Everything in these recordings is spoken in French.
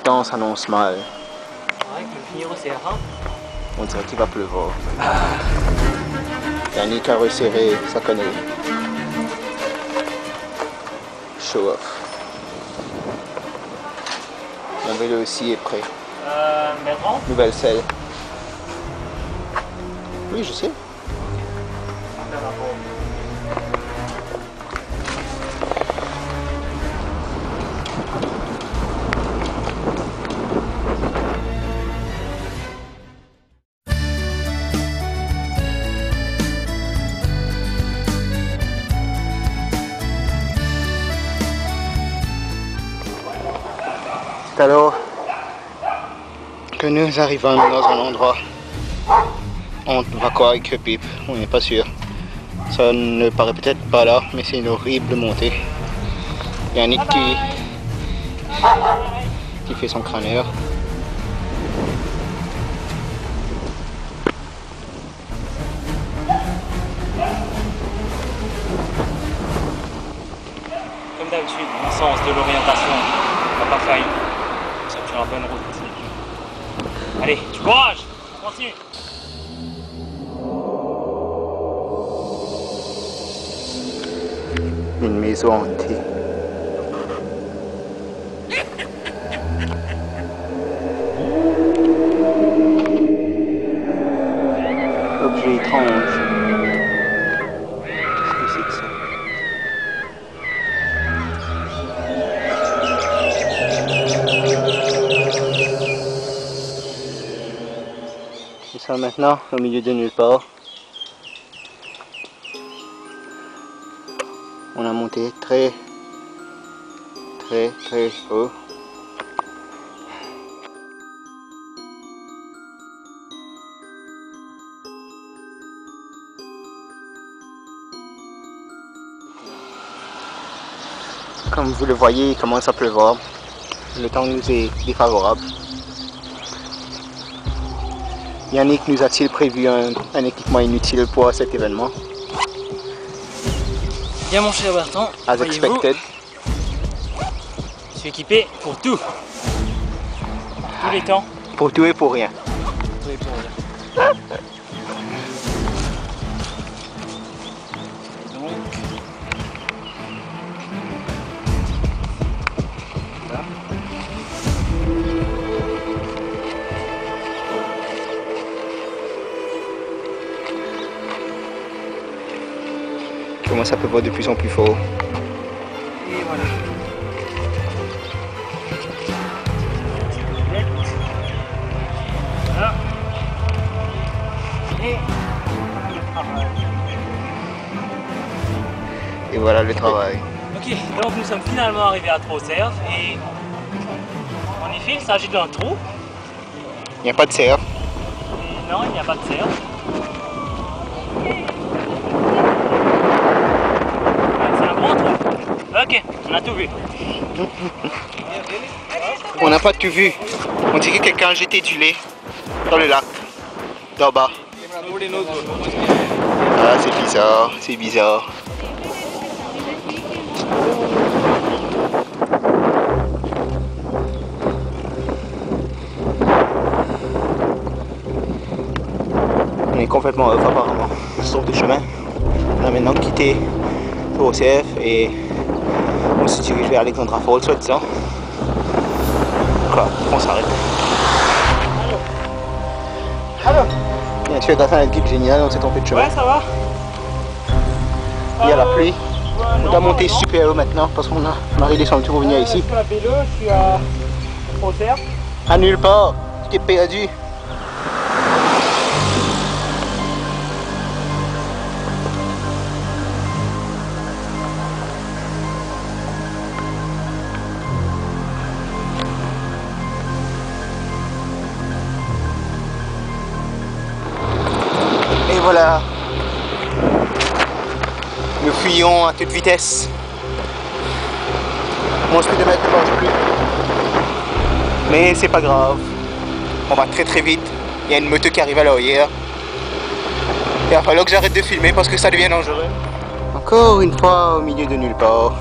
temps s'annonce mal. Ouais, tu veux finir au CRA? On dirait qu'il va pleuvoir. Yannick a resserré sa connerie. Show off. Mon vélo aussi est prêt. Bertrand? Nouvelle selle. Oui, je sais. C'est alors que nous arrivons dans un endroit. On va quoi avec le pipe, on n'est pas sûr. Ça ne paraît peut-être pas là, mais c'est une horrible montée. Yannick qui fait son crâneur. Comme d'habitude, le sens de l'orientation n'a pas failli. Nous sommes sur la bonne route. Allez, du courage, on continue. Une maison hantée. Objet étrange. Qu'est-ce que c'est que ça? Et ça maintenant, au milieu de nulle part. On a monté très haut. Comme vous le voyez, il commence à pleuvoir. Le temps nous est défavorable. Yannick nous a-t-il prévu un équipement inutile pour cet événement? Bien mon cher Bertrand, As expected. Je suis équipé pour tout. Tous les temps. Pour tout et pour rien. Tout et pour rien. Et donc... Voilà. Comment ça peut voir de plus en plus fort. Et voilà. Voilà. Et voilà le travail. Ok, donc nous sommes finalement arrivés à Trosserve et en effet il s'agit d'un trou. Il n'y a pas de serre. Et non, il n'y a pas de serre. C'est un grand trou. Ok, on a tout vu. On n'a pas tout vu. On dirait que quelqu'un a jeté du lait dans le lac, d'en bas. Ah, c'est bizarre, c'est bizarre. On est complètement off apparemment, sur le chemin. On a maintenant quitté OCF et on se dirige vers Alexandra Falls, soit disant. Quoi, on s'arrête. Allô. Bien sûr, grâce à un guide génial, on s'est trompé de chemin. Ouais, ça va. Il y a la pluie. On doit monter super haut maintenant parce qu'on a redescendu pour venir ici. Je suis à vélo, je suis à Trosserve. À nulle part, tu t'es perdu. Et voilà. Nous fuyons à toute vitesse. Mon speedomètre ne marche plus. Mais c'est pas grave. On va très vite. Il y a une moto qui arrive à l'arrière. Il va falloir que j'arrête de filmer parce que ça devient dangereux. Encore une fois au milieu de nulle part.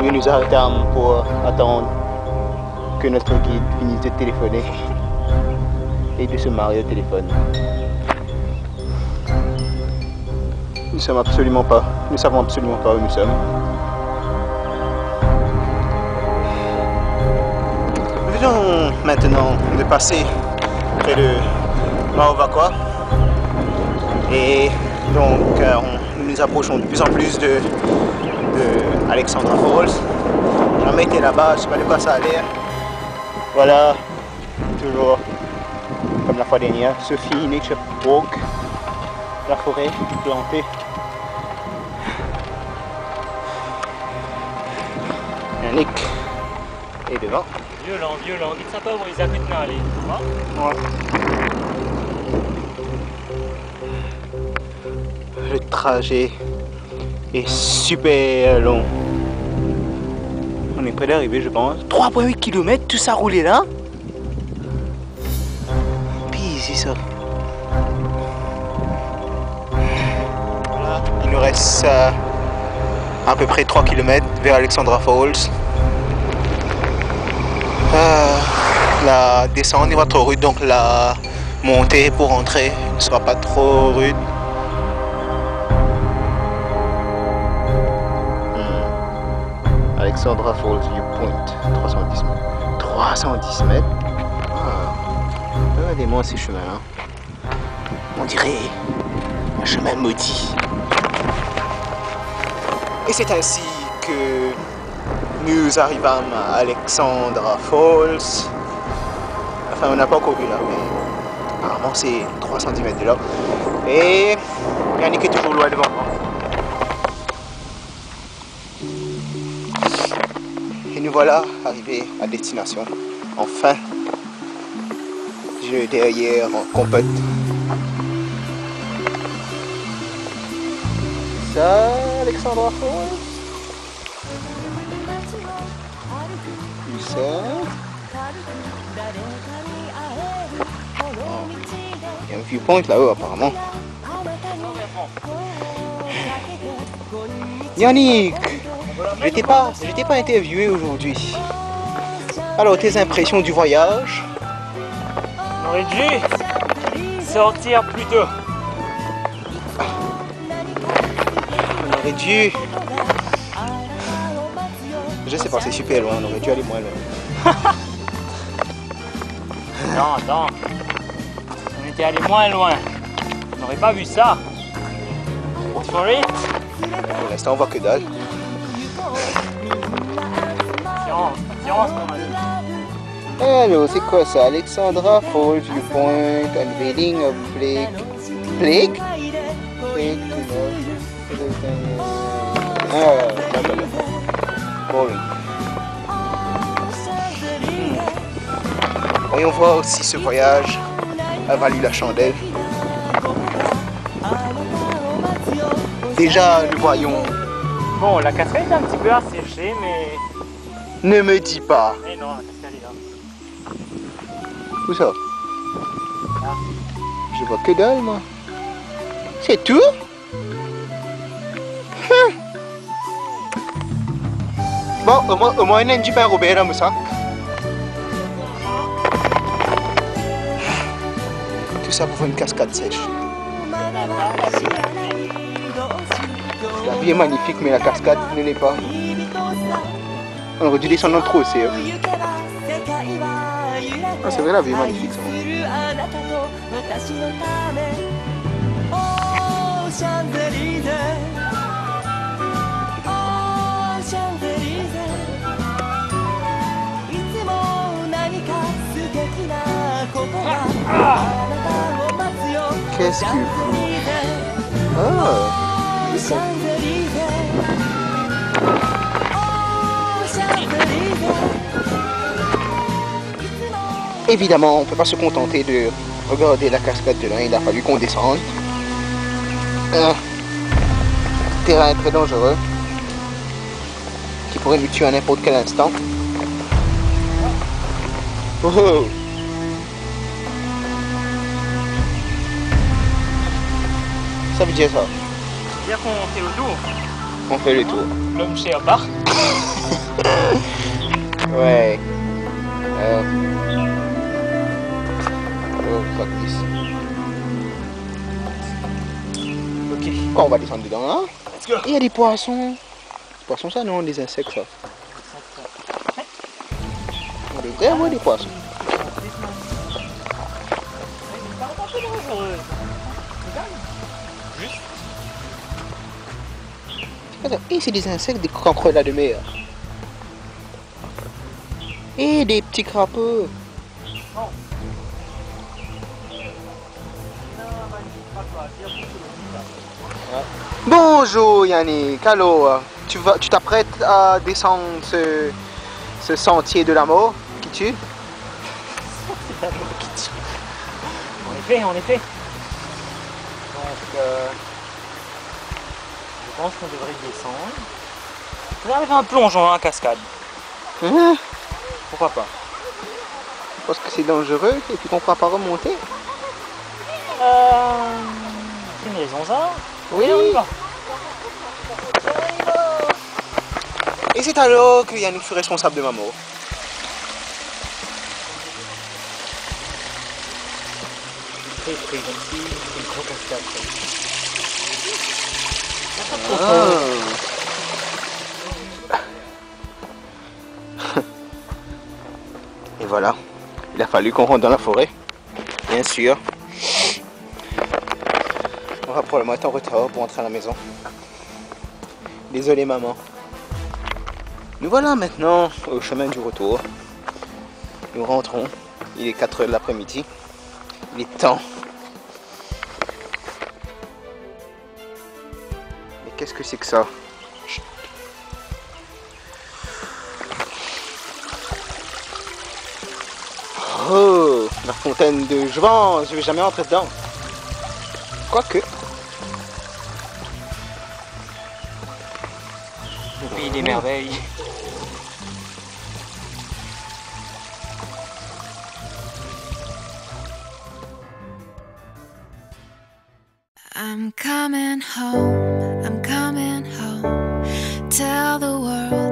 Nous nous arrêtons pour attendre que notre guide finisse de téléphoner et de se marier au téléphone. Nous savons absolument pas où nous sommes. Nous venons maintenant de passer près de Maovakwa et donc nous nous approchons de plus en plus de Alexandra Falls. J'ai jamais été là-bas, je sais pas de quoi ça a l'air. Voilà, toujours comme la fois dernière, Sophie Nature Walk, la forêt plantée. Yannick est devant. Violent, dites ça pas où ils habitent là, allez. Ouais. Le trajet est super long. On est près d'arriver, je pense. 3,8 km, tout ça roulé là. Puis ici ça. Voilà, il nous reste à peu près 3 km vers Alexandra Falls. La descente n'est pas trop rude, donc la montée pour rentrer ne sera pas trop rude. Alexandra Falls Viewpoint, 310 mètres. 310 mètres? Regardez-moi ces chemins-là. On dirait un chemin maudit. Et c'est ainsi que nous arrivâmes à Alexandra Falls. Enfin, on n'a pas encore vu là, mais apparemment c'est 300 mètres de là. Et Yannick est toujours loin devant moi. Et nous voilà arrivés à destination. Enfin, je derrière en compète. Ça, Alexandra Falls. Ça. Il y a un viewpoint là-haut apparemment. Yannick, je t'ai pas interviewé aujourd'hui. Alors, tes impressions du voyage? On aurait dû sortir plus tôt. On aurait dû... Je sais pas, c'est super loin, on aurait dû aller moins loin. Non, attends. On était allé moins loin. On n'aurait pas vu ça. For it. Pour l'instant, on voit que dalle. Science, mon ami. Alors, c'est quoi ça? Alexandra Falls Viewpoint, unveiling of Blake. Blake? Blake to boring. Voyons voir aussi ce voyage a valu la chandelle. Déjà, nous voyons. Bon, la cascade est un petit peu asséchée, mais... Ne me dis pas. Eh non, la cascade est là. Où ça? Là. Je vois que dalle, moi. C'est tout? Bon, au moins, il y a du pain Robert dans mon sac. Tout ça pour une cascade sèche. La vie est magnifique, mais la cascade ne l'est pas. On aurait dû descendre trop aussi. Ah, c'est vrai, la vie est magnifique. Ça. Qu'est-ce qu'il fout? Ah. Évidemment, on ne peut pas se contenter de regarder la cascade de là, il a fallu qu'on descende. Terrain très dangereux, qui pourrait nous tuer à n'importe quel instant. Oh. Ça veut dire ça? C'est-à-dire qu'on fait le tour. On fait le tour. L'homme Sherpa. Ouais. Practice. Ok. Quand on va descendre dedans, hein? Let's go. Il y a des poissons. Des poissons, ça non, des insectes, ça. On devrait avoir des poissons. Juste. Attends, et c'est des insectes, des cancrelats de mer. Et des petits crapauds. Bonjour Yannick, alors tu t'apprêtes à descendre ce sentier de la mort qui tue? En effet. Donc, je pense qu'on devrait descendre. On va faire un plongeon en cascade. Hein? Pourquoi pas? Parce que c'est dangereux et puis qu'on ne pourra pas remonter. C'est une raison ça? Oui. Et on y va. Et c'est alors que Yannick fut responsable de ma mort. Très gentil, c'est une grosse cascade. Et voilà, il a fallu qu'on rentre dans la forêt, bien sûr. On va probablement être en retard pour rentrer à la maison. Désolé maman. Nous voilà maintenant au chemin du retour. Nous rentrons, il est 4 h de l'après-midi. Il est temps. Mais qu'est-ce que c'est que ça? Chut. Oh, la fontaine de Jouvence, je vais jamais rentrer dedans. Quoique. Le pays des merveilles. I'm coming home, tell the world